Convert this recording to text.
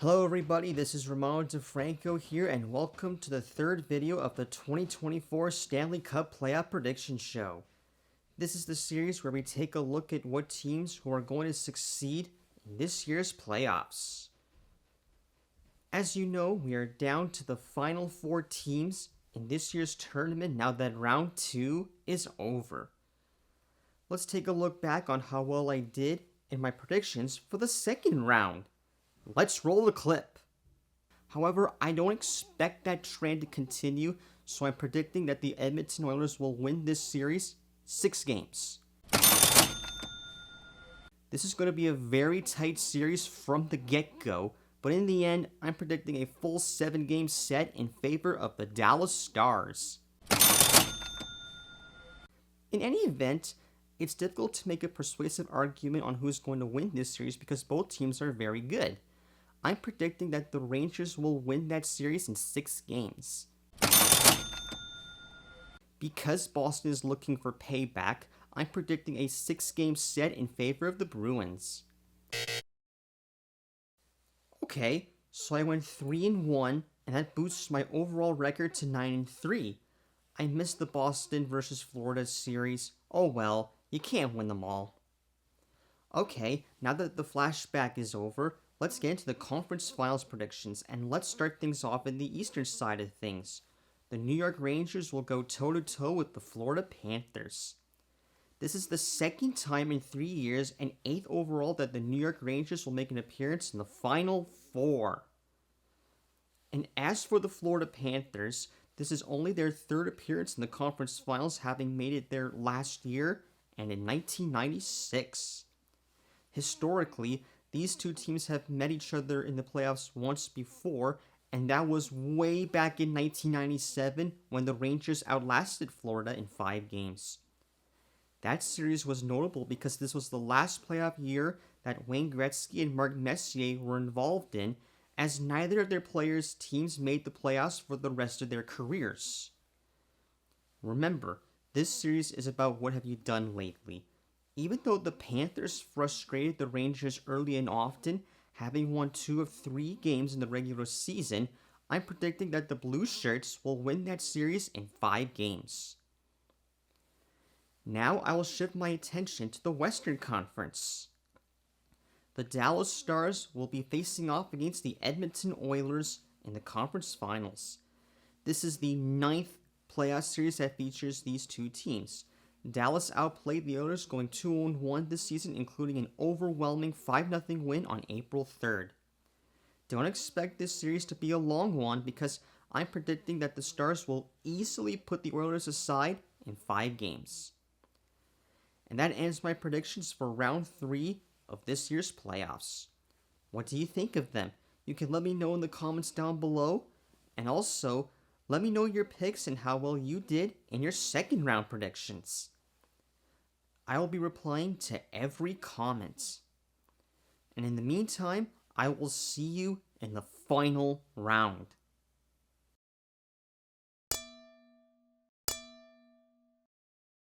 Hello everybody, this is Ramon DeFranco here, and welcome to the third video of the 2024 Stanley Cup Playoff Predictions show. This is the series where we take a look at what teams who are going to succeed in this year's playoffs. As you know, we are down to the final 4 teams in this year's tournament now that round 2 is over. Let's take a look back on how well I did in my predictions for the second round. Let's roll the clip. However, I don't expect that trend to continue, so I'm predicting that the Edmonton Oilers will win this series 6 games. This is going to be a very tight series from the get-go, but in the end, I'm predicting a full 7-game set in favor of the Dallas Stars. In any event, it's difficult to make a persuasive argument on who's going to win this series because both teams are very good. I'm predicting that the Rangers will win that series in 6 games. Because Boston is looking for payback, I'm predicting a 6-game set in favor of the Bruins. Okay, so I went 3-1, and that boosts my overall record to 9-3. I missed the Boston versus Florida series. Oh well, you can't win them all. Okay, now that the flashback is over, let's get into the conference finals predictions, and let's start things off in the eastern side of things. The New York Rangers will go toe-to-toe with the Florida Panthers. This is the second time in 3 years and 8th overall that the New York Rangers will make an appearance in the Final Four. And as for the Florida Panthers, this is only their 3rd appearance in the conference finals, having made it there last year and in 1996. Historically, these two teams have met each other in the playoffs once before, and that was way back in 1997 when the Rangers outlasted Florida in 5 games. That series was notable because this was the last playoff year that Wayne Gretzky and Mark Messier were involved in, as neither of their players' teams made the playoffs for the rest of their careers. Remember, this series is about what have you done lately. Even though the Panthers frustrated the Rangers early and often, having won 2 of 3 games in the regular season, I'm predicting that the Blue Shirts will win that series in 5 games. Now I will shift my attention to the Western Conference. The Dallas Stars will be facing off against the Edmonton Oilers in the conference finals. This is the 9th playoff series that features these two teams. Dallas outplayed the Oilers, going 2-1 this season, including an overwhelming 5-0 win on April 3rd. Don't expect this series to be a long one because I'm predicting that the Stars will easily put the Oilers aside in 5 games. And that ends my predictions for round 3 of this year's playoffs. What do you think of them? You can let me know in the comments down below, and also let me know your picks and how well you did in your second round predictions. I will be replying to every comment. And in the meantime, I will see you in the final round.